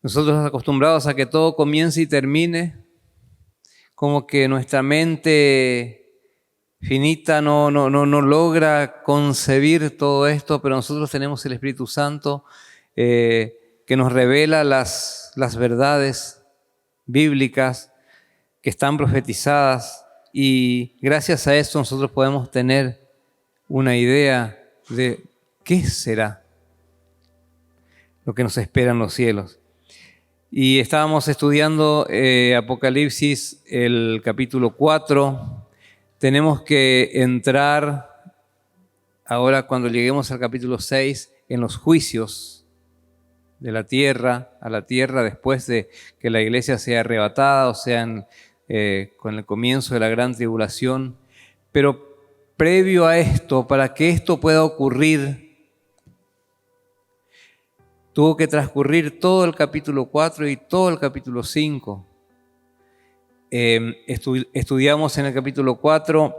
Nosotros acostumbrados a que todo comience y termine, como que nuestra mente finita no logra concebir todo esto, pero nosotros tenemos el Espíritu Santo que nos revela las verdades bíblicas que están profetizadas, y gracias a eso nosotros podemos tener una idea de qué será lo que nos espera en los cielos. Y estábamos estudiando Apocalipsis, el capítulo 4. Tenemos que entrar ahora, cuando lleguemos al capítulo 6, en los juicios de la tierra, a la tierra después de que la iglesia sea arrebatada, o sea, con el comienzo de la gran tribulación. Pero previo a esto, para que esto pueda ocurrir, tuvo que todo el capítulo 4 y todo el capítulo 5. Estudiamos en el capítulo 4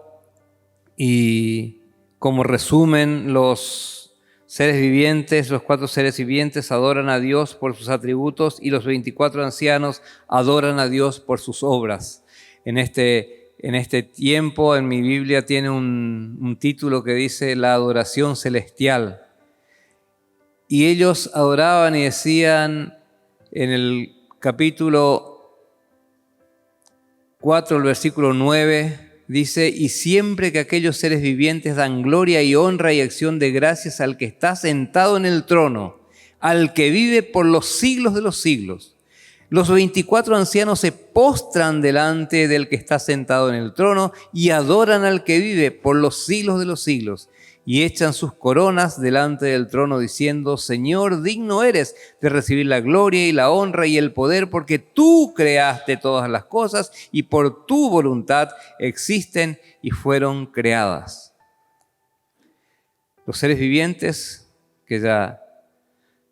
y como resumen, los seres vivientes, los 4 seres vivientes adoran a Dios por sus atributos, y los 24 ancianos adoran a Dios por sus obras. En este tiempo, en mi Biblia tiene un título que dice la adoración celestial. Y ellos adoraban y decían, en el capítulo 4, el versículo 9, dice: y siempre que aquellos seres vivientes dan gloria y honra y acción de gracias al que está sentado en el trono, al que vive por los siglos de los siglos. Los 24 ancianos se postran delante del que está sentado en el trono y adoran al que vive por los siglos de los siglos. Y echan sus coronas delante del trono diciendo: Señor, digno eres de recibir la gloria y la honra y el poder, porque tú creaste todas las cosas y por tu voluntad existen y fueron creadas. Los seres vivientes, que ya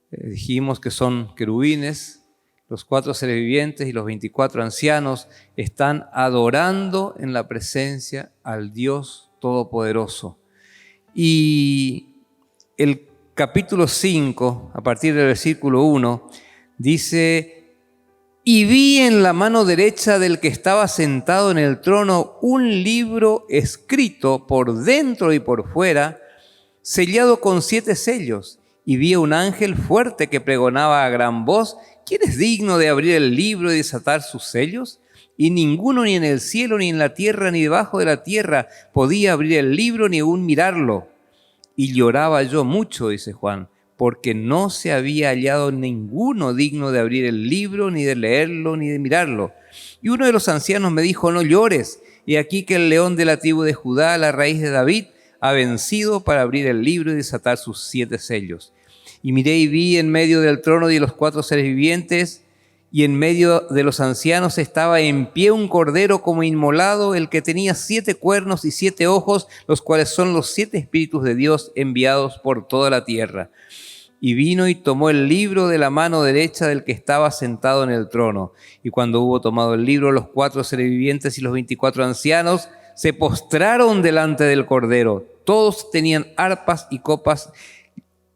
dijimos que son querubines, los 4 seres vivientes y los 24 ancianos están adorando en la presencia al Dios Todopoderoso. Y el capítulo 5, a partir del versículo 1, dice: y vi en la mano derecha del que estaba sentado en el trono un libro escrito por dentro y por fuera, sellado con 7 sellos. Y vi a un ángel fuerte que pregonaba a gran voz: ¿quién es digno de abrir el libro y desatar sus sellos? Y ninguno, ni en el cielo, ni en la tierra, ni debajo de la tierra, podía abrir el libro ni aún mirarlo. Y lloraba yo mucho, dice Juan, porque no se había hallado ninguno digno de abrir el libro, ni de leerlo, ni de mirarlo. Y uno de los ancianos me dijo: no llores, y aquí que el león de la tribu de Judá, la raíz de David, ha vencido para abrir el libro y desatar sus 7 sellos. Y miré y vi en medio del trono y de los 4 seres vivientes, y en medio de los ancianos estaba en pie un cordero como inmolado, el que tenía 7 cuernos y 7 ojos, los cuales son los 7 espíritus de Dios enviados por toda la tierra. Y vino y tomó el libro de la mano derecha del que estaba sentado en el trono. Y cuando hubo tomado el libro, los 4 seres vivientes y los 24 ancianos se postraron delante del cordero. Todos tenían arpas y copas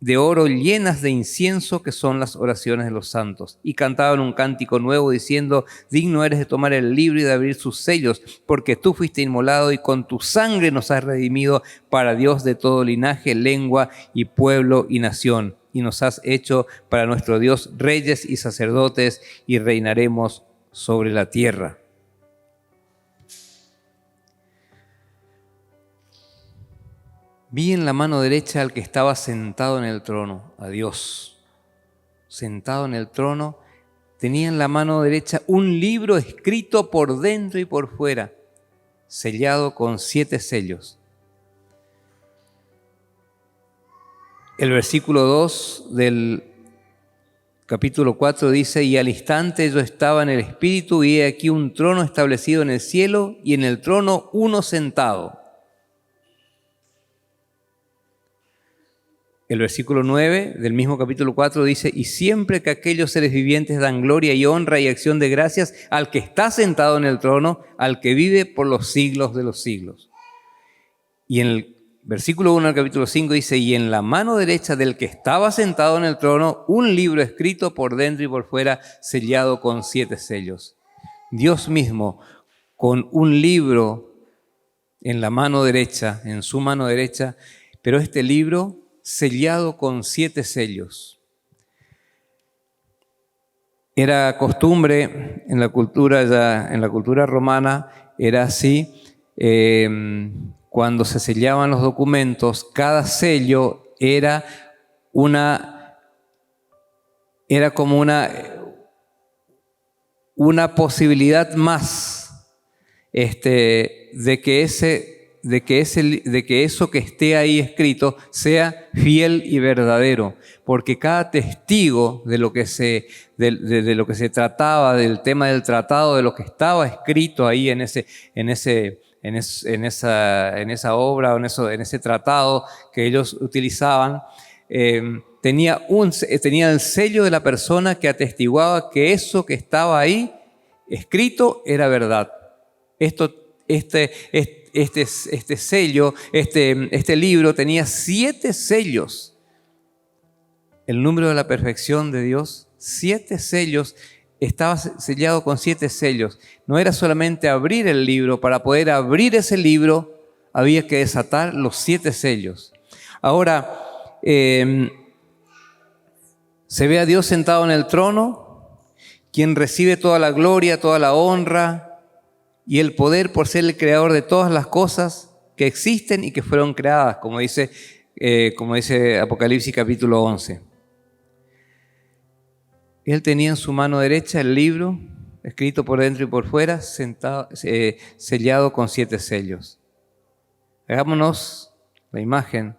de oro llenas de incienso, que son las oraciones de los santos. Y cantaban un cántico nuevo diciendo: digno eres de tomar el libro y de abrir sus sellos, porque tú fuiste inmolado y con tu sangre nos has redimido para Dios de todo linaje, lengua y pueblo y nación. Y nos has hecho para nuestro Dios reyes y sacerdotes, y reinaremos sobre la tierra. Vi en la mano derecha al que estaba sentado en el trono, a Dios. Sentado en el trono, tenía en la mano derecha un libro escrito por dentro y por fuera, sellado con 7 sellos. El versículo 2 del capítulo 4 dice: y al instante yo estaba en el Espíritu, y he aquí un trono establecido en el cielo, y en el trono uno sentado. El versículo 9 del mismo capítulo 4 dice: y siempre que aquellos seres vivientes dan gloria y honra y acción de gracias al que está sentado en el trono, al que vive por los siglos de los siglos. Y en el versículo 1 del capítulo 5 dice, y en la mano derecha del que estaba sentado en el trono, un libro escrito por dentro y por fuera, sellado con 7 sellos. Dios mismo, con un libro en la mano derecha, en su mano derecha, pero este libro sellado con 7 sellos. Era costumbre en la cultura romana, era así, cuando se sellaban los documentos, cada sello era como una posibilidad más de que eso que esté ahí escrito sea fiel y verdadero, porque cada testigo de lo que se trataba, del tema del tratado, de lo que estaba escrito ahí en esa obra o en ese tratado que ellos utilizaban, tenía el sello de la persona que atestiguaba que eso que estaba ahí escrito era verdad. Este sello, este libro tenía 7 sellos. El número de la perfección de Dios, 7 sellos, estaba sellado con 7 sellos. No era solamente abrir el libro, para poder abrir ese libro había que desatar los 7 sellos. Ahora, se ve a Dios sentado en el trono, quien recibe toda la gloria, toda la honra y el poder por ser el creador de todas las cosas que existen y que fueron creadas, como dice Apocalipsis capítulo 11. Él tenía en su mano derecha el libro, escrito por dentro y por fuera, sellado con 7 sellos. Hagámonos la imagen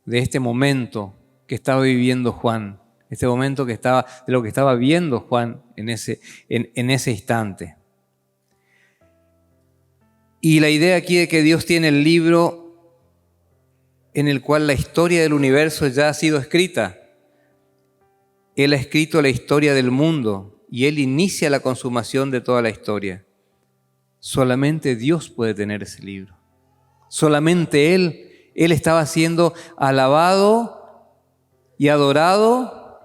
de este momento que estaba viviendo Juan, este momento de lo que estaba viendo Juan en ese instante. Y la idea aquí de que Dios tiene el libro en el cual la historia del universo ya ha sido escrita. Él ha escrito la historia del mundo y Él inicia la consumación de toda la historia. Solamente Dios puede tener ese libro. Solamente Él estaba siendo alabado y adorado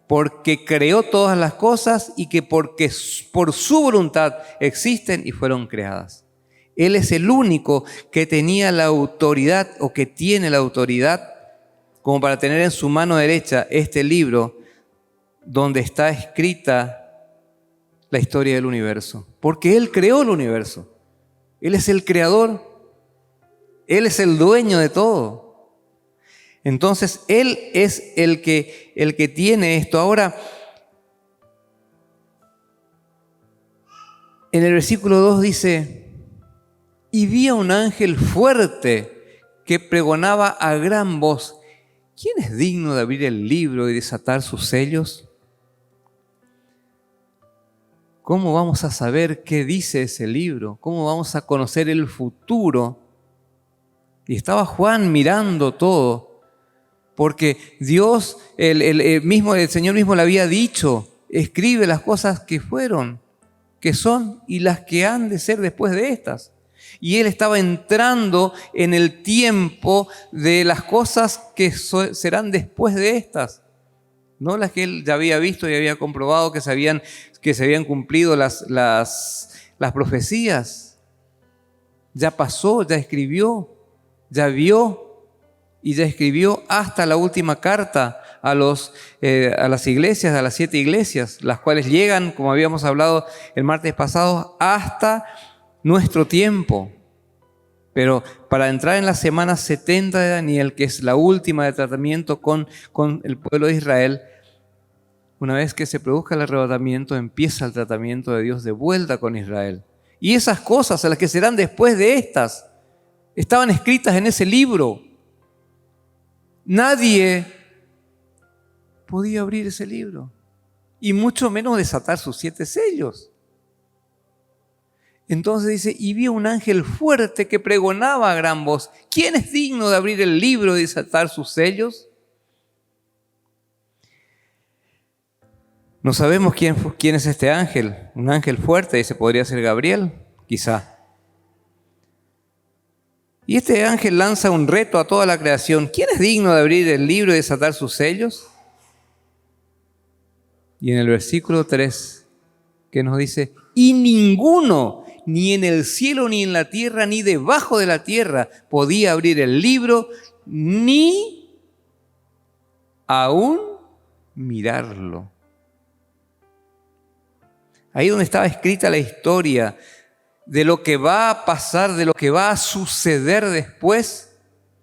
porque creó todas las cosas y que porque por su voluntad existen y fueron creadas. Él es el único que tenía la autoridad o que tiene la autoridad como para tener en su mano derecha este libro donde está escrita la historia del universo. Porque Él creó el universo. Él es el creador. Él es el dueño de todo. Entonces, Él es el que tiene esto. Ahora, en el versículo 2 dice, y vi a un ángel fuerte que pregonaba a gran voz, ¿quién es digno de abrir el libro y desatar sus sellos? ¿Cómo vamos a saber qué dice ese libro? ¿Cómo vamos a conocer el futuro? Y estaba Juan mirando todo, porque Dios, el Señor mismo le había dicho, escribe las cosas que fueron, que son y las que han de ser después de estas. Y Él estaba entrando en el tiempo de las cosas que serán después de estas. No las que Él ya había visto y había comprobado que se habían cumplido las profecías. Ya pasó, ya escribió, ya vio y ya escribió hasta la última carta a las iglesias, a las 7 iglesias, las cuales llegan, como habíamos hablado el martes pasado, hasta nuestro tiempo. Pero para entrar en la semana 70 de Daniel, que es la última de tratamiento con el pueblo de Israel, una vez que se produzca el arrebatamiento, empieza el tratamiento de Dios de vuelta con Israel. Y esas cosas, a las que serán después de estas, estaban escritas en ese libro. Nadie podía abrir ese libro, y mucho menos desatar sus 7 sellos. Entonces dice, y vi un ángel fuerte que pregonaba a gran voz, ¿quién es digno de abrir el libro y desatar sus sellos? No sabemos quién es este ángel. Un ángel fuerte, dice, podría ser Gabriel, quizá. Y este ángel lanza un reto a toda la creación. ¿Quién es digno de abrir el libro y desatar sus sellos? Y en el versículo 3, que nos dice, y ninguno, ni en el cielo, ni en la tierra, ni debajo de la tierra, podía abrir el libro, ni aún mirarlo. Ahí donde estaba escrita la historia de lo que va a pasar, de lo que va a suceder después,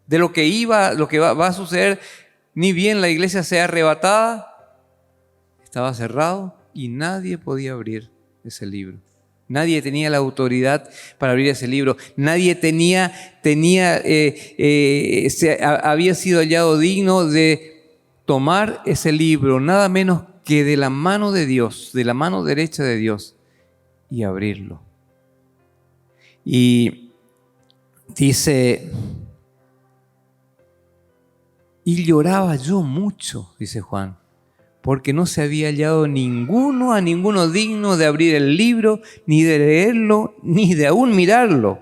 de lo que va a suceder, ni bien la iglesia sea arrebatada, estaba cerrado y nadie podía abrir ese libro. Nadie tenía la autoridad para abrir ese libro. Nadie había sido hallado digno de tomar ese libro, nada menos que de la mano de Dios, de la mano derecha de Dios, y abrirlo. Y dice, y lloraba yo mucho, dice Juan, porque no se había hallado a ninguno digno de abrir el libro, ni de leerlo, ni de aún mirarlo.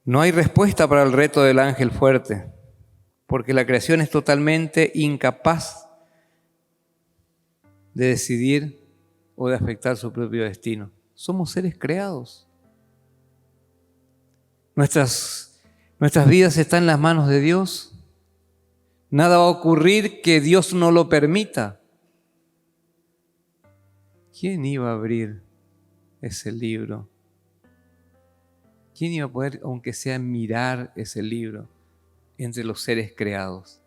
No hay respuesta para el reto del ángel fuerte, porque la creación es totalmente incapaz de decidir o de afectar su propio destino. Somos seres creados. Nuestras vidas están en las manos de Dios. Nada va a ocurrir que Dios no lo permita. ¿Quién iba a abrir ese libro? ¿Quién iba a poder, aunque sea, mirar ese libro entre los seres creados?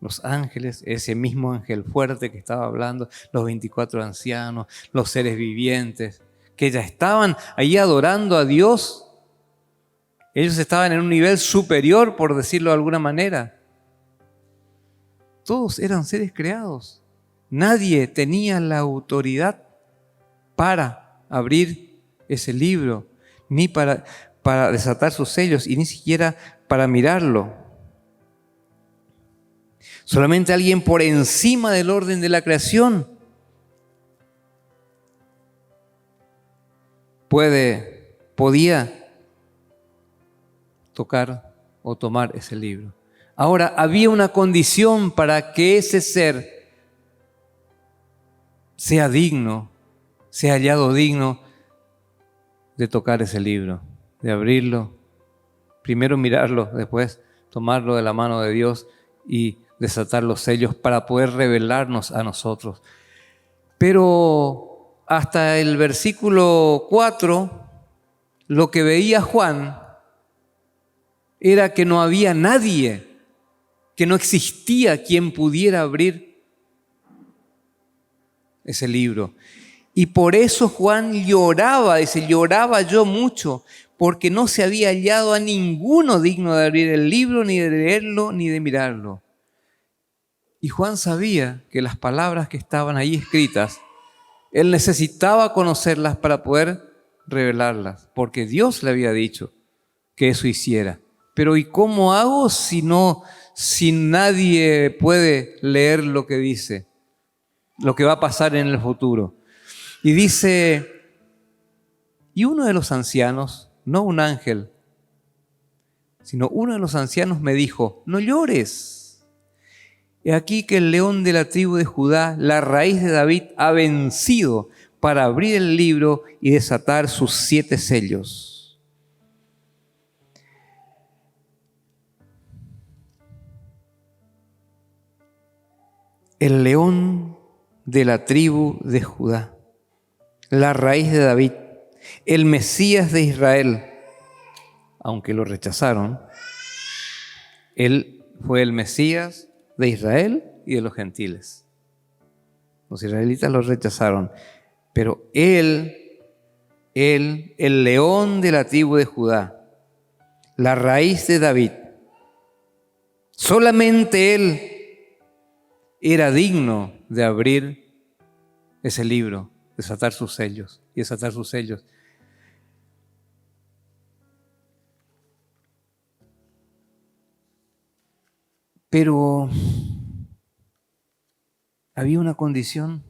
Los ángeles, ese mismo ángel fuerte que estaba hablando, los 24 ancianos, los seres vivientes, que ya estaban ahí adorando a Dios. Ellos estaban en un nivel superior, por decirlo de alguna manera. Todos eran seres creados. Nadie tenía la autoridad para abrir ese libro, ni para desatar sus sellos, y ni siquiera para mirarlo. Solamente alguien por encima del orden de la creación podía tocar o tomar ese libro. Ahora, había una condición para que ese ser sea digno, sea hallado digno de tocar ese libro, de abrirlo, primero mirarlo, después tomarlo de la mano de Dios y desatar los sellos para poder revelarnos a nosotros. Pero hasta el versículo 4, lo que veía Juan era que no había nadie, que no existía quien pudiera abrir ese libro. Y por eso Juan lloraba, dice, lloraba yo mucho, porque no se había hallado a ninguno digno de abrir el libro, ni de leerlo, ni de mirarlo. Y Juan sabía que las palabras que estaban ahí escritas, él necesitaba conocerlas para poder revelarlas, porque Dios le había dicho que eso hiciera. Pero ¿y cómo hago si nadie puede leer lo que dice, lo que va a pasar en el futuro? Y dice, y uno de los ancianos, no un ángel, sino uno de los ancianos me dijo, no llores. He aquí que el león de la tribu de Judá, la raíz de David, ha vencido para abrir el libro y desatar sus 7 sellos. El león de la tribu de Judá, la raíz de David, el Mesías de Israel, aunque lo rechazaron, él fue el Mesías de Israel y de los gentiles. Los israelitas lo rechazaron, pero él, el león de la tribu de Judá, la raíz de David, solamente él era digno de abrir ese libro, desatar sus sellos y desatar sus sellos. Pero había una condición.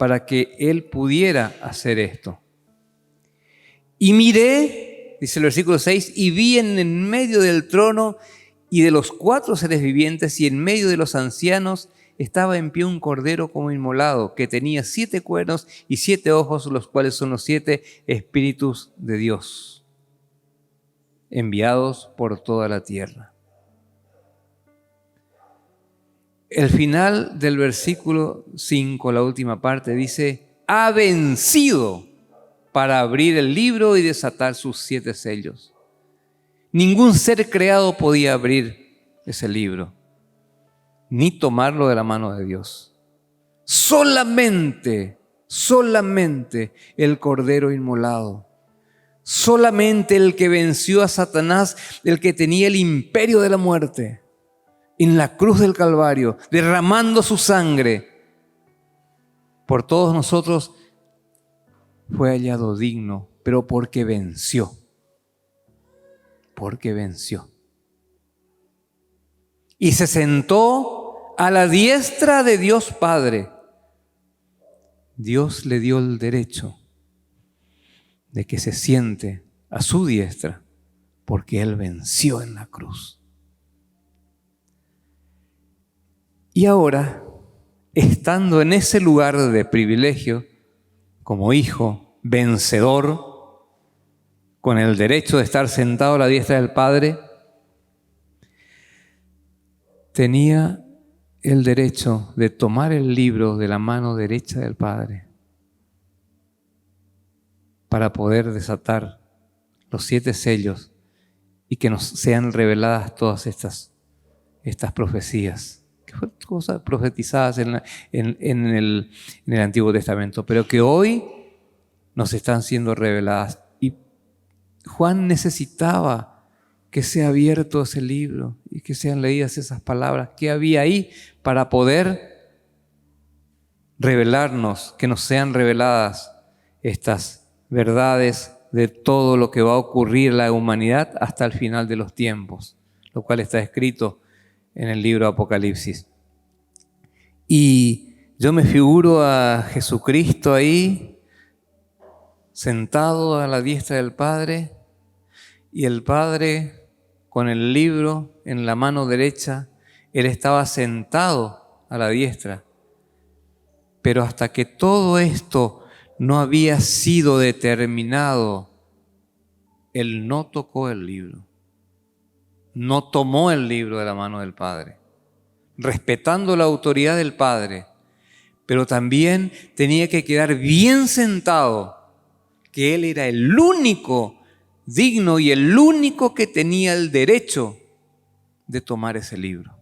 para que él pudiera hacer esto. Y miré, dice el versículo 6, y vi en medio del trono y de los 4 seres vivientes y en medio de los ancianos estaba en pie un cordero como inmolado, que tenía 7 cuernos y 7 ojos, los cuales son los 7 espíritus de Dios, enviados por toda la tierra. El final del versículo 5, la última parte, dice, ha vencido para abrir el libro y desatar sus 7 sellos. Ningún ser creado podía abrir ese libro, ni tomarlo de la mano de Dios. Solamente el Cordero inmolado. Solamente el que venció a Satanás, el que tenía el imperio de la muerte, en la cruz del Calvario, derramando su sangre por todos nosotros, fue hallado digno, pero porque venció. Porque venció. Y se sentó a la diestra de Dios Padre. Dios le dio el derecho de que se siente a su diestra, porque Él venció en la cruz. Y ahora, estando en ese lugar de privilegio, como hijo, vencedor, con el derecho de estar sentado a la diestra del Padre, tenía el derecho de tomar el libro de la mano derecha del Padre para poder desatar los 7 sellos y que nos sean reveladas todas estas profecías, que fueron cosas profetizadas en el Antiguo Testamento, pero que hoy nos están siendo reveladas. Y Juan necesitaba que sea abierto ese libro y que sean leídas esas palabras que había ahí para poder revelarnos, que nos sean reveladas estas verdades de todo lo que va a ocurrir en la humanidad hasta el final de los tiempos, lo cual está escrito en el libro Apocalipsis. Y yo me figuro a Jesucristo ahí, sentado a la diestra del Padre, y el Padre con el libro en la mano derecha. Él estaba sentado a la diestra. Pero hasta que todo esto no había sido determinado, Él no tocó el libro. No tomó el libro de la mano del Padre, respetando la autoridad del Padre. Pero también tenía que quedar bien sentado que Él era el único digno y el único que tenía el derecho de tomar ese libro.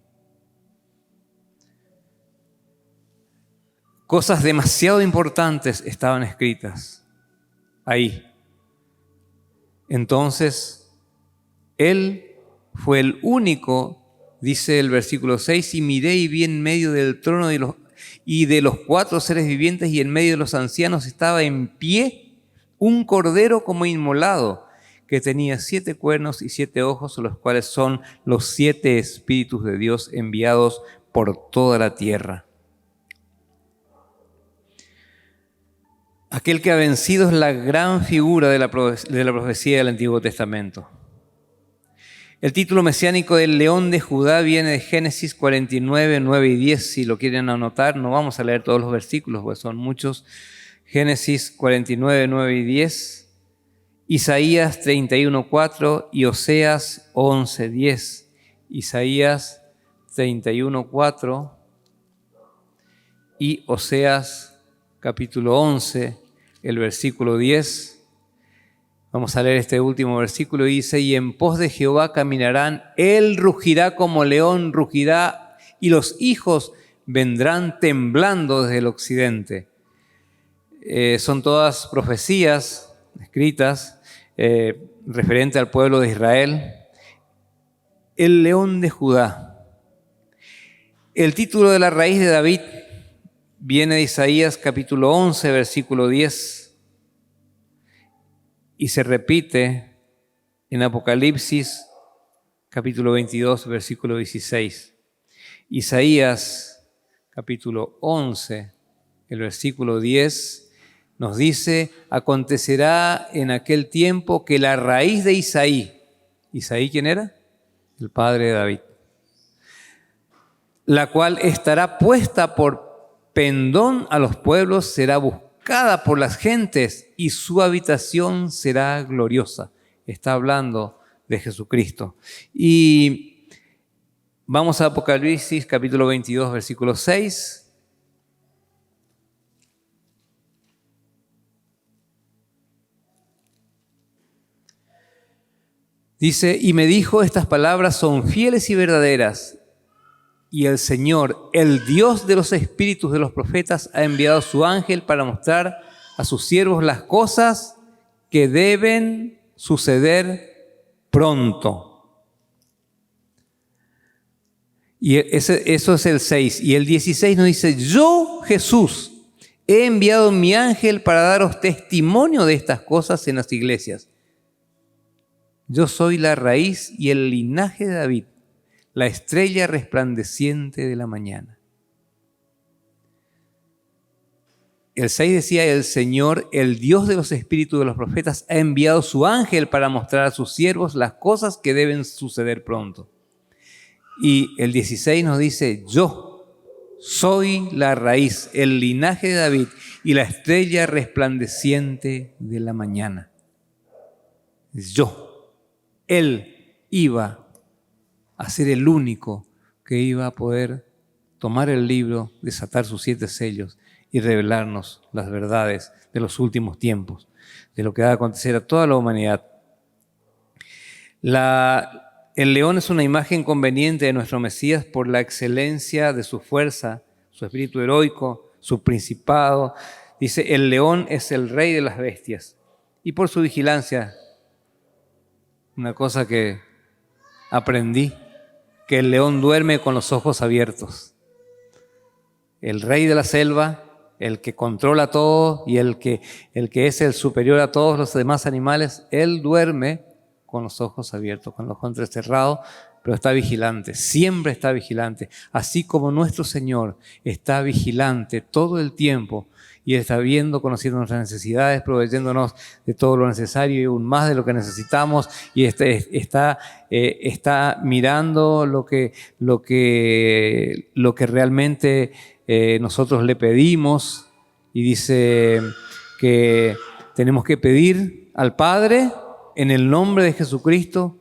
Cosas demasiado importantes estaban escritas ahí. Entonces, Él fue el único, dice el versículo 6, y miré y vi en medio del trono y de los 4 seres vivientes y en medio de los ancianos estaba en pie un cordero como inmolado, que tenía 7 cuernos y 7 ojos, los cuales son los 7 espíritus de Dios enviados por toda la tierra. Aquel que ha vencido es la gran figura de la profecía del Antiguo Testamento. El título mesiánico del León de Judá viene de Génesis 49, 9 y 10. Si lo quieren anotar, no vamos a leer todos los versículos, pues son muchos. Génesis 49, 9 y 10. Isaías 31, 4 y Oseas 11, 10. Isaías 31, 4 y Oseas capítulo 11, el versículo 10. Vamos a leer este último versículo. Dice, y en pos de Jehová caminarán, Él rugirá como león, rugirá, y los hijos vendrán temblando desde el occidente. Son todas profecías escritas referente al pueblo de Israel. El león de Judá. El título de la raíz de David viene de Isaías capítulo 11, versículo 10, y se repite en Apocalipsis capítulo 22, versículo 16. Isaías capítulo 11, el versículo 10, nos dice: acontecerá en aquel tiempo que la raíz de Isaí, ¿Isaí quién era? El padre de David, la cual estará puesta por pendón a los pueblos, será buscada por las gentes y su habitación será gloriosa. Está hablando de Jesucristo. Y vamos a Apocalipsis capítulo 22, versículo 6. Dice: y me dijo, estas palabras son fieles y verdaderas, y el Señor, el Dios de los espíritus de los profetas, ha enviado a su ángel para mostrar a sus siervos las cosas que deben suceder pronto. Y eso es el 6. Y el 16 nos dice: yo, Jesús, he enviado mi ángel para daros testimonio de estas cosas en las iglesias. Yo soy la raíz y el linaje de David, la estrella resplandeciente de la mañana. El 6 decía: el Señor, el Dios de los espíritus de los profetas, ha enviado su ángel para mostrar a sus siervos las cosas que deben suceder pronto. Y el 16 nos dice: yo soy la raíz, el linaje de David y la estrella resplandeciente de la mañana. Él iba a ser el único que iba a poder tomar el libro, desatar sus 7 sellos y revelarnos las verdades de los últimos tiempos, de lo que va a acontecer a toda la humanidad. El león es una imagen conveniente de nuestro Mesías por la excelencia de su fuerza, su espíritu heroico, su principado. Dice: el león es el rey de las bestias. Y por su vigilancia, una cosa que aprendí, que el león duerme con los ojos abiertos. El rey de la selva, el que controla todo y el que es el superior a todos los demás animales, él duerme con los ojos abiertos, con los ojos entrecerrados, pero está vigilante, siempre está vigilante. Así como nuestro Señor está vigilante todo el tiempo y está viendo, conociendo nuestras necesidades, proveyéndonos de todo lo necesario y aún más de lo que necesitamos, y está mirando lo que realmente nosotros le pedimos, y dice que tenemos que pedir al Padre en el nombre de Jesucristo,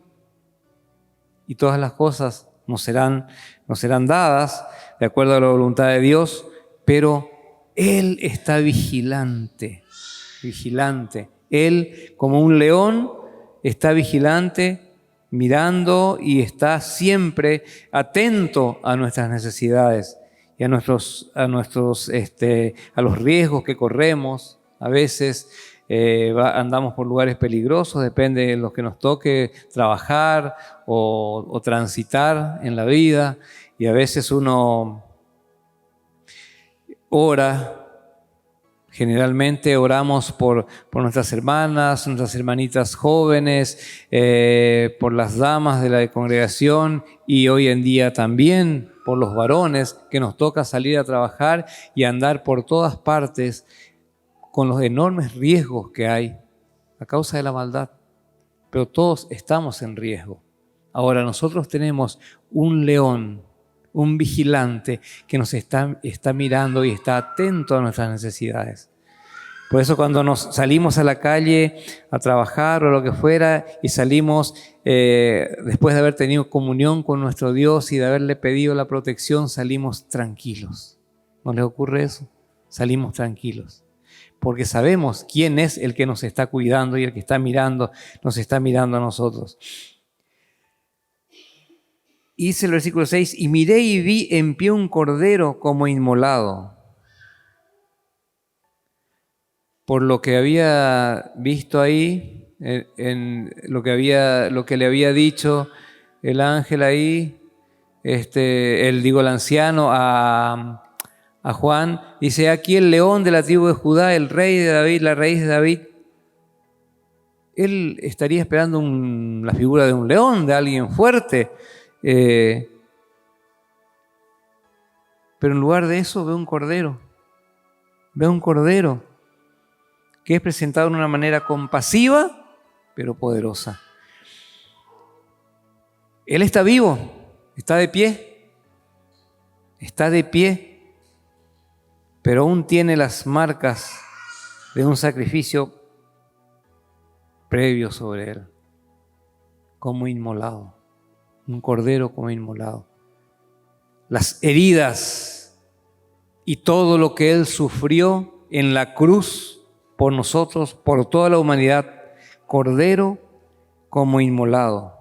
y todas las cosas nos serán dadas de acuerdo a la voluntad de Dios, pero Él está vigilante. Él, como un león, está vigilante, mirando, y está siempre atento a nuestras necesidades y a los riesgos que corremos. A veces andamos por lugares peligrosos, depende de lo que nos toque trabajar o transitar en la vida, y a veces uno ora. Generalmente oramos por nuestras hermanas, nuestras hermanitas jóvenes, por las damas de la congregación, y hoy en día también por los varones, que nos toca salir a trabajar y andar por todas partes con los enormes riesgos que hay a causa de la maldad. Pero todos estamos en riesgo. Ahora nosotros tenemos un león, un vigilante que nos está mirando y está atento a nuestras necesidades. Por eso cuando nos salimos a la calle a trabajar o lo que fuera, y salimos después de haber tenido comunión con nuestro Dios y de haberle pedido la protección, salimos tranquilos. ¿No les ocurre eso? Salimos tranquilos, porque sabemos quién es el que nos está cuidando y el que está mirando, nos está mirando a nosotros. Y dice el versículo 6, y miré y vi en pie un cordero como inmolado. Por lo que había visto ahí, en lo que le había dicho el ángel ahí, el anciano a Juan, dice: aquí el león de la tribu de Judá, el rey de David, la raíz de David. Él estaría esperando la figura de un león, de alguien fuerte. Pero en lugar de eso ve un cordero. ve un cordero que es presentado de una manera compasiva, pero poderosa. Él está vivo, está de pie, pero aún tiene las marcas de un sacrificio previo sobre él, como inmolado, un cordero como inmolado. Las heridas y todo lo que él sufrió en la cruz por nosotros, por toda la humanidad, cordero como inmolado.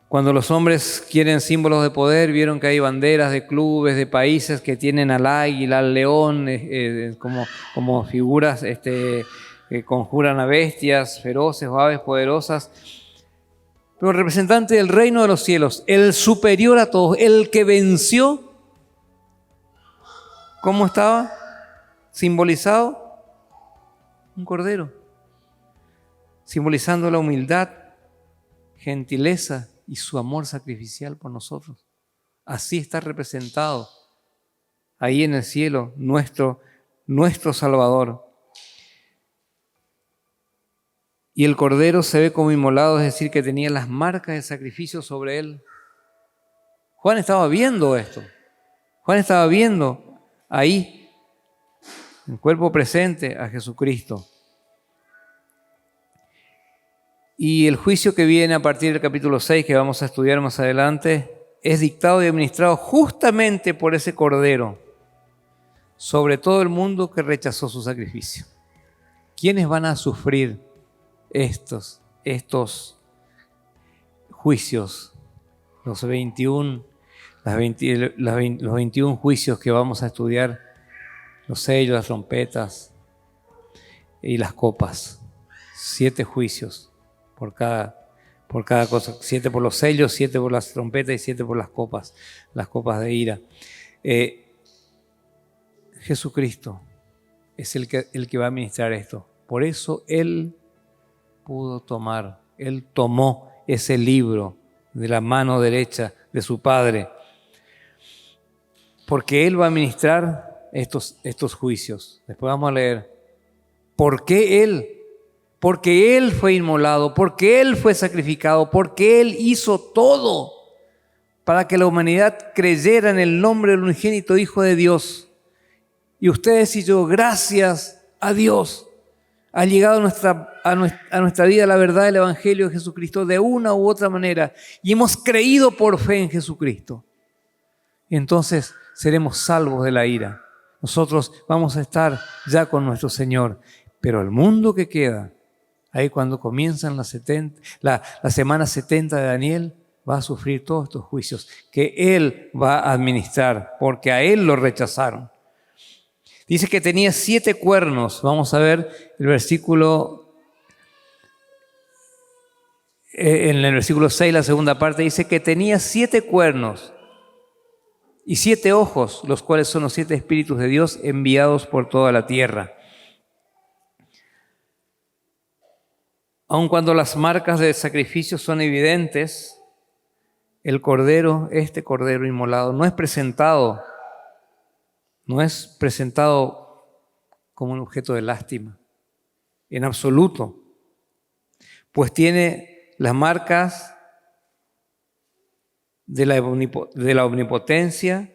Cuando los hombres quieren símbolos de poder, vieron que hay banderas de clubes, de países que tienen al águila, al león, como figuras que conjuran a bestias feroces o aves poderosas. Pero el representante del reino de los cielos, el superior a todos, el que venció, ¿cómo estaba? Simbolizado, un cordero, simbolizando la humildad, gentileza y su amor sacrificial por nosotros. Así está representado ahí en el cielo nuestro Salvador. Y el cordero se ve como inmolado, es decir, que tenía las marcas de sacrificio sobre él. Juan estaba viendo esto. Juan estaba viendo ahí, en cuerpo presente, a Jesucristo. Y el juicio que viene a partir del capítulo 6, que vamos a estudiar más adelante, es dictado y administrado justamente por ese cordero sobre todo el mundo que rechazó su sacrificio. ¿Quiénes van a sufrir estos juicios? Los 21 juicios que vamos a estudiar, los sellos, las trompetas y las copas. 7 juicios por cada cosa. 7 por los sellos, 7 por las trompetas y 7 por las copas de ira. Jesucristo es el que va a administrar esto. Por eso Él tomó ese libro de la mano derecha de su Padre, porque Él va a administrar estos juicios. Después vamos a leer por qué Él. Porque Él fue inmolado, porque Él fue sacrificado, porque Él hizo todo para que la humanidad creyera en el nombre del unigénito Hijo de Dios. Y ustedes y yo, gracias a Dios, ha llegado a nuestra vida la verdad del Evangelio de Jesucristo de una u otra manera. Y hemos creído por fe en Jesucristo. Y entonces seremos salvos de la ira. Nosotros vamos a estar ya con nuestro Señor. Pero el mundo que queda, ahí cuando comienzan la semana 70 de Daniel, va a sufrir todos estos juicios que Él va a administrar, porque a Él lo rechazaron. Dice que tenía 7 cuernos. Vamos a ver el versículo, en el versículo 6, la segunda parte, dice que tenía 7 cuernos y 7 ojos, los cuales son los 7 espíritus de Dios enviados por toda la tierra. Aun cuando las marcas de sacrificio son evidentes, el cordero, este cordero inmolado, no es presentado como un objeto de lástima, en absoluto, pues tiene las marcas de la omnipotencia,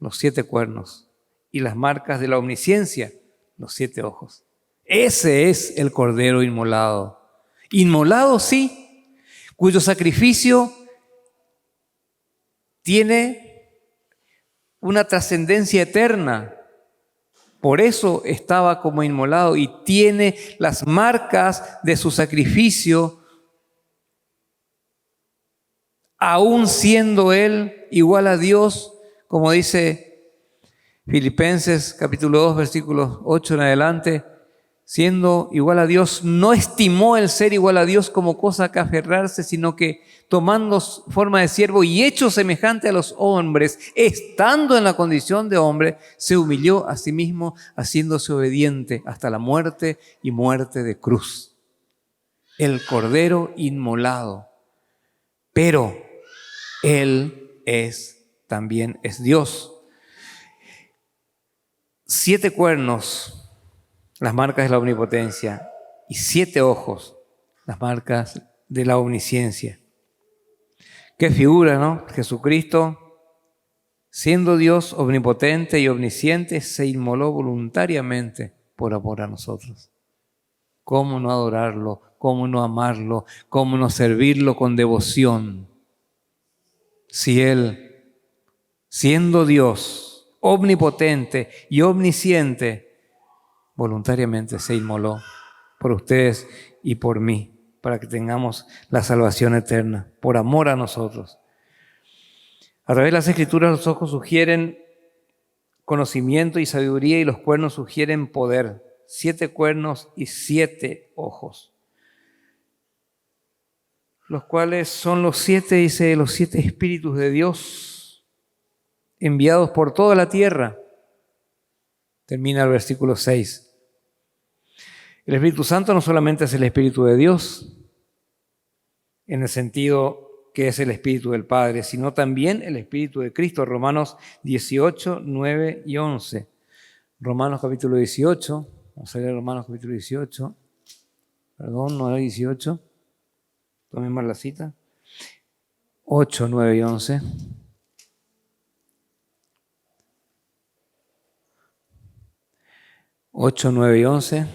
los 7 cuernos, y las marcas de la omnisciencia, los 7 ojos. Ese es el cordero inmolado. Inmolado, sí, cuyo sacrificio tiene una trascendencia eterna. Por eso estaba como inmolado y tiene las marcas de su sacrificio, aún siendo Él igual a Dios, como dice Filipenses capítulo 2, versículos 8 en adelante. Siendo igual a Dios, no estimó el ser igual a Dios como cosa a que aferrarse, sino que tomando forma de siervo y hecho semejante a los hombres, estando en la condición de hombre, se humilló a sí mismo, haciéndose obediente hasta la muerte y muerte de cruz. El cordero inmolado. Pero Él también es Dios. 7 cuernos, las marcas de la omnipotencia, y 7 ojos, las marcas de la omnisciencia. Qué figura, ¿no? Jesucristo, siendo Dios omnipotente y omnisciente, se inmoló voluntariamente por amor a nosotros. ¿Cómo no adorarlo? ¿Cómo no amarlo? ¿Cómo no servirlo con devoción? Si Él, siendo Dios omnipotente y omnisciente, voluntariamente se inmoló por ustedes y por mí, para que tengamos la salvación eterna, por amor a nosotros. A través de las Escrituras, los ojos sugieren conocimiento y sabiduría, y los cuernos sugieren poder. 7 cuernos y 7 ojos, los cuales son los 7, dice, los 7 espíritus de Dios enviados por toda la tierra. Termina el versículo 6. El Espíritu Santo no solamente es el Espíritu de Dios, en el sentido que es el Espíritu del Padre, sino también el Espíritu de Cristo. Romanos 18, 9 y 11. Romanos capítulo 18, vamos a leer Romanos capítulo 18, perdón, no era 18, tomen más la cita, 8, 9 y 11. Ocho, 9 y 11.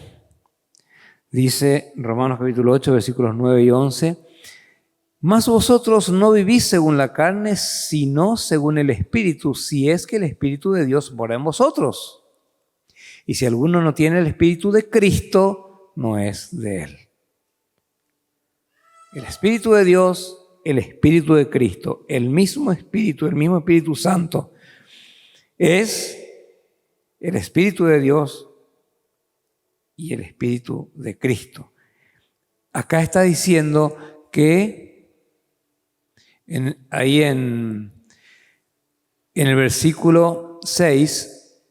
Dice Romanos capítulo 8, versículos 9 y 11. Mas vosotros no vivís según la carne, sino según el Espíritu, si es que el Espíritu de Dios mora en vosotros. Y si alguno no tiene el Espíritu de Cristo, no es de él. El Espíritu de Dios, el Espíritu de Cristo, el mismo Espíritu Santo, es el Espíritu de Dios y el Espíritu de Cristo. Acá está diciendo que ahí en el versículo 6,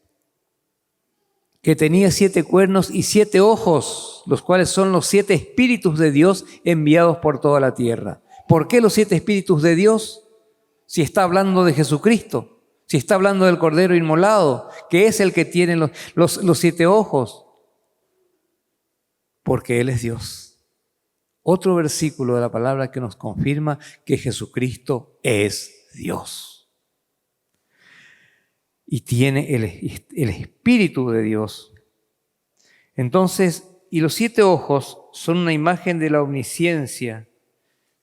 que tenía 7 cuernos y 7 ojos, los cuales son los 7 espíritus de Dios enviados por toda la tierra. ¿Por qué los 7 espíritus de Dios? Si está hablando de Jesucristo, si está hablando del Cordero inmolado, que es el que tiene los 7 ojos, porque Él es Dios. Otro versículo de la palabra que nos confirma que Jesucristo es Dios. Y tiene el Espíritu de Dios. Entonces, y los 7 ojos son una imagen de la omnisciencia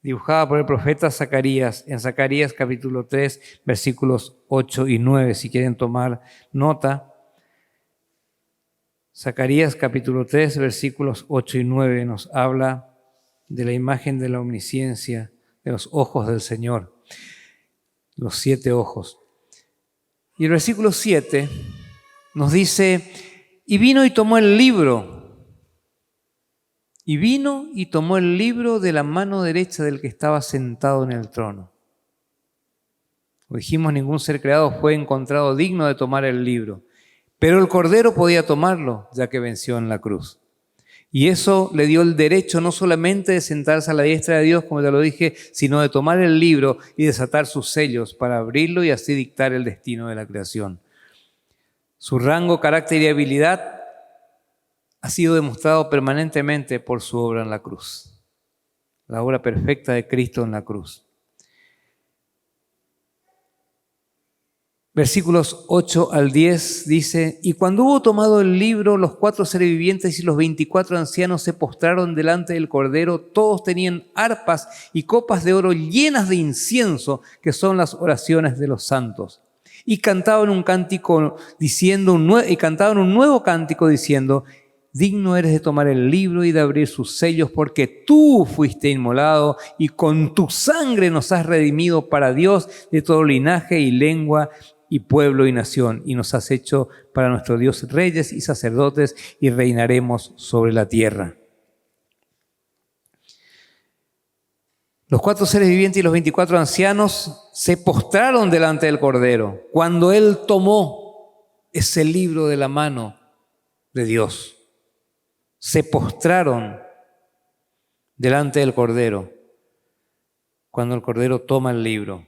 dibujada por el profeta Zacarías, en Zacarías capítulo 3, versículos 8 y 9, si quieren tomar nota. Zacarías capítulo 3, versículos 8 y 9 nos habla de la imagen de la omnisciencia, de los ojos del Señor, los 7 ojos. Y el versículo 7 nos dice, y vino y tomó el libro, de la mano derecha del que estaba sentado en el trono. Como dijimos, ningún ser creado fue encontrado digno de tomar el libro, pero el Cordero podía tomarlo, ya que venció en la cruz. Y eso le dio el derecho no solamente de sentarse a la diestra de Dios, como ya lo dije, sino de tomar el libro y desatar sus sellos para abrirlo y así dictar el destino de la creación. Su rango, carácter y habilidad ha sido demostrado permanentemente por su obra en la cruz. La obra perfecta de Cristo en la cruz. Versículos 8 al 10 dice, y cuando hubo tomado el libro, los 4 seres vivientes y los 24 ancianos se postraron delante del Cordero. Todos tenían arpas y copas de oro llenas de incienso, que son las oraciones de los santos. Y cantaban un nuevo cántico diciendo, digno eres de tomar el libro y de abrir sus sellos, porque tú fuiste inmolado y con tu sangre nos has redimido para Dios de todo linaje y lengua y pueblo y nación, y nos has hecho para nuestro Dios reyes y sacerdotes, y reinaremos sobre la tierra. Los 4 seres vivientes y los 24 ancianos se postraron delante del Cordero cuando Él tomó ese libro de la mano de Dios. Se postraron delante del Cordero cuando el Cordero toma el libro.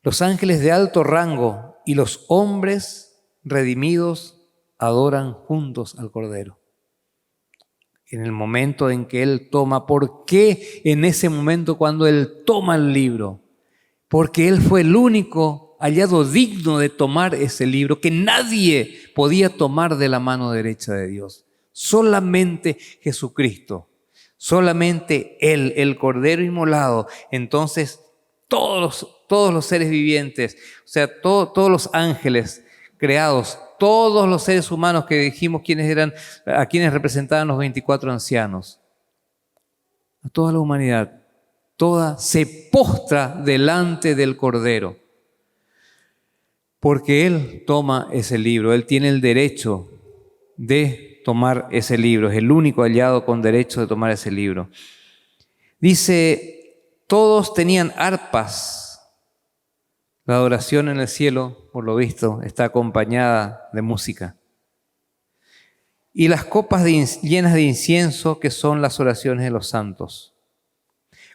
Los ángeles de alto rango y los hombres redimidos adoran juntos al Cordero. En el momento en que Él toma, ¿por qué en ese momento cuando Él toma el libro? Porque Él fue el único hallado digno de tomar ese libro, que nadie podía tomar de la mano derecha de Dios. Solamente Jesucristo, solamente Él, el Cordero inmolado. Entonces todos los seres vivientes, o sea, todos los ángeles creados, todos los seres humanos que dijimos quiénes eran, a quienes representaban los 24 ancianos, a toda la humanidad, toda se postra delante del Cordero, porque Él toma ese libro, Él tiene el derecho de tomar ese libro, es el único hallado con derecho de tomar ese libro. Dice, todos tenían arpas. La adoración en el cielo, por lo visto, está acompañada de música. Y las copas llenas de incienso, que son las oraciones de los santos.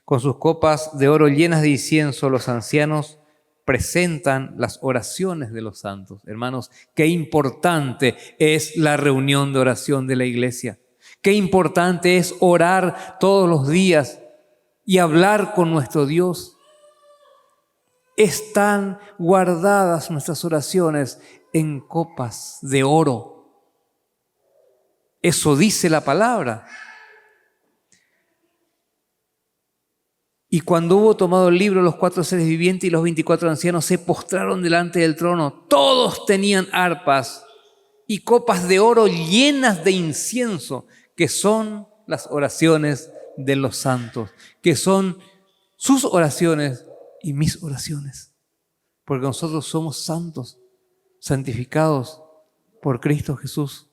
Con sus copas de oro llenas de incienso, los ancianos presentan las oraciones de los santos. Hermanos, qué importante es la reunión de oración de la iglesia. Qué importante es orar todos los días y hablar con nuestro Dios. Están guardadas nuestras oraciones en copas de oro. Eso dice la palabra. Y cuando hubo tomado el libro, los 4 seres vivientes y los 24 ancianos se postraron delante del trono. Todos tenían arpas y copas de oro llenas de incienso, que son las oraciones de los santos, que son sus oraciones y mis oraciones, porque nosotros somos santos, santificados por Cristo Jesús.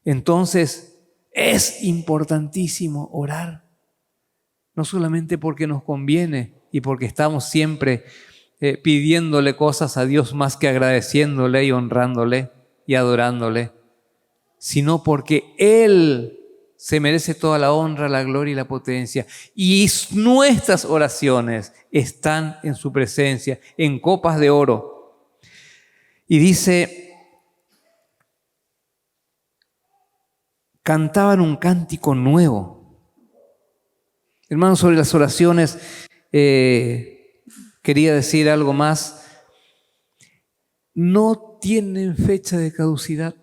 Entonces es importantísimo orar, no solamente porque nos conviene y porque estamos siempre pidiéndole cosas a Dios más que agradeciéndole y honrándole y adorándole, sino porque Él se merece toda la honra, la gloria y la potencia. Y nuestras oraciones están en su presencia, en copas de oro. Y dice, cantaban un cántico nuevo. Hermanos, sobre las oraciones, quería decir algo más. No tienen fecha de caducidad.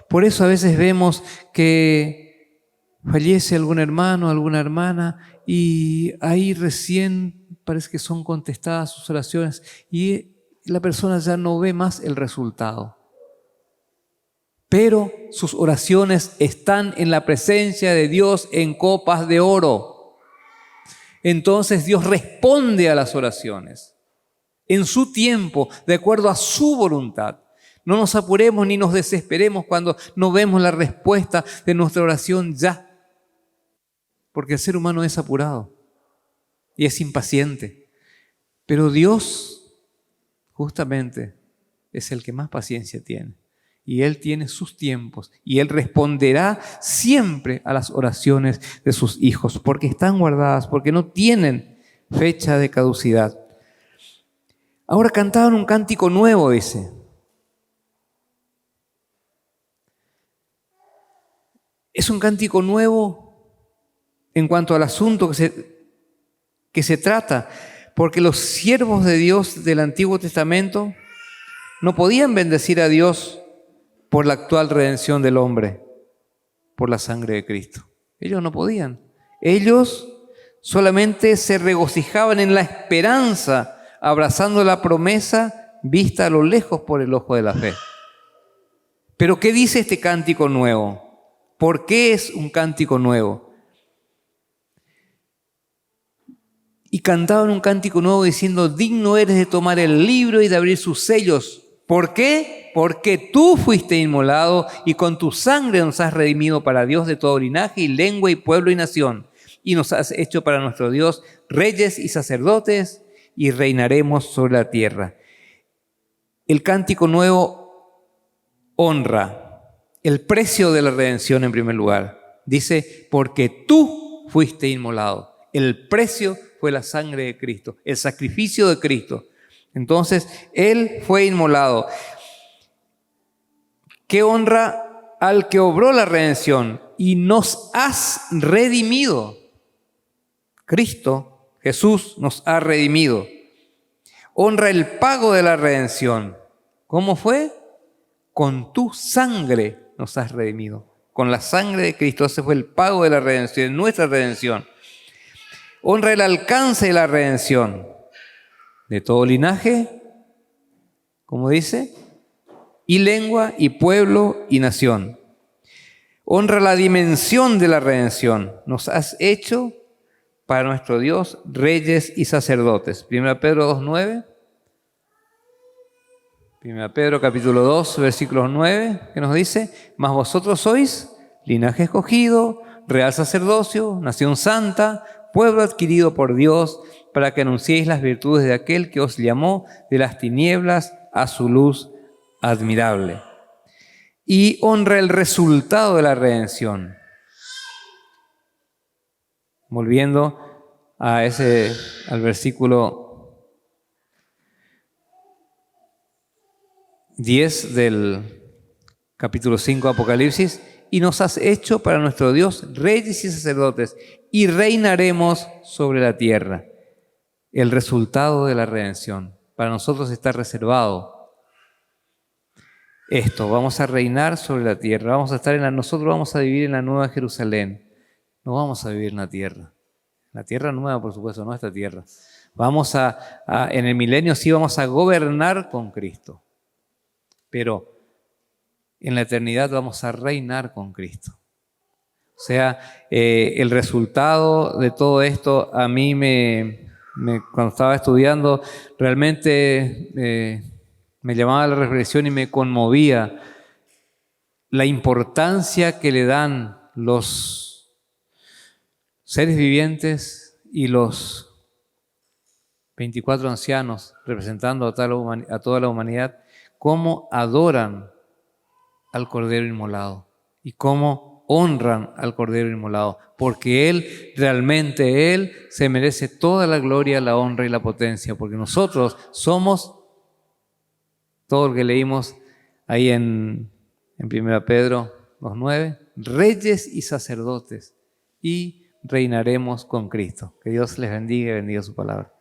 Por eso a veces vemos que fallece algún hermano, alguna hermana, y ahí recién parece que son contestadas sus oraciones y la persona ya no ve más el resultado. Pero sus oraciones están en la presencia de Dios en copas de oro. Entonces Dios responde a las oraciones en su tiempo, de acuerdo a su voluntad. No nos apuremos ni nos desesperemos cuando no vemos la respuesta de nuestra oración ya. Porque el ser humano es apurado y es impaciente. Pero Dios justamente es el que más paciencia tiene. Y Él tiene sus tiempos y Él responderá siempre a las oraciones de sus hijos, porque están guardadas, porque no tienen fecha de caducidad. Ahora cantaban un cántico nuevo, dice. Es un cántico nuevo en cuanto al asunto que se trata, porque los siervos de Dios del Antiguo Testamento no podían bendecir a Dios por la actual redención del hombre, por la sangre de Cristo. Ellos no podían. Ellos solamente se regocijaban en la esperanza, abrazando la promesa vista a lo lejos por el ojo de la fe. Pero ¿qué dice este cántico nuevo? ¿Por qué es un cántico nuevo? Y cantaban un cántico nuevo diciendo, digno eres de tomar el libro y de abrir sus sellos. ¿Por qué? Porque tú fuiste inmolado y con tu sangre nos has redimido para Dios de todo linaje y lengua y pueblo y nación. Y nos has hecho para nuestro Dios reyes y sacerdotes y reinaremos sobre la tierra. El cántico nuevo honra el precio de la redención en primer lugar. Dice, porque tú fuiste inmolado. El precio fue la sangre de Cristo, el sacrificio de Cristo. Entonces, Él fue inmolado. ¿Qué honra al que obró la redención? Y nos has redimido. Cristo, Jesús, nos ha redimido. Honra el pago de la redención. ¿Cómo fue? Con tu sangre nos has redimido. Con la sangre de Cristo. Ese fue el pago de la redención, nuestra redención. Honra el alcance de la redención. De todo linaje, como dice, y lengua, y pueblo, y nación. Honra la dimensión de la redención. Nos has hecho para nuestro Dios reyes y sacerdotes. 1 Pedro 2:9. 1 Pedro capítulo 2, versículos 9, que nos dice: mas vosotros sois linaje escogido, real sacerdocio, nación santa, pueblo adquirido por Dios, para que anunciéis las virtudes de aquel que os llamó de las tinieblas a su luz admirable. Y honra el resultado de la redención. Volviendo al versículo 10 del capítulo 5 de Apocalipsis: y nos has hecho para nuestro Dios reyes y sacerdotes, y reinaremos sobre la tierra. El resultado de la redención. Para nosotros está reservado esto: vamos a reinar sobre la tierra, nosotros vamos a vivir en la nueva Jerusalén. No vamos a vivir en la tierra nueva, por supuesto, no esta tierra. En el milenio sí vamos a gobernar con Cristo, pero en la eternidad vamos a reinar con Cristo. O sea, el resultado de todo esto a mí cuando estaba estudiando, realmente me llamaba a la reflexión y me conmovía la importancia que le dan los seres vivientes y los 24 ancianos representando a toda la humanidad, cómo adoran al Cordero inmolado y cómo honran al Cordero inmolado, porque Él se merece toda la gloria, la honra y la potencia, porque nosotros somos, todo lo que leímos ahí en 1 Pedro 2:9, reyes y sacerdotes, y reinaremos con Cristo. Que Dios les bendiga y bendiga su palabra.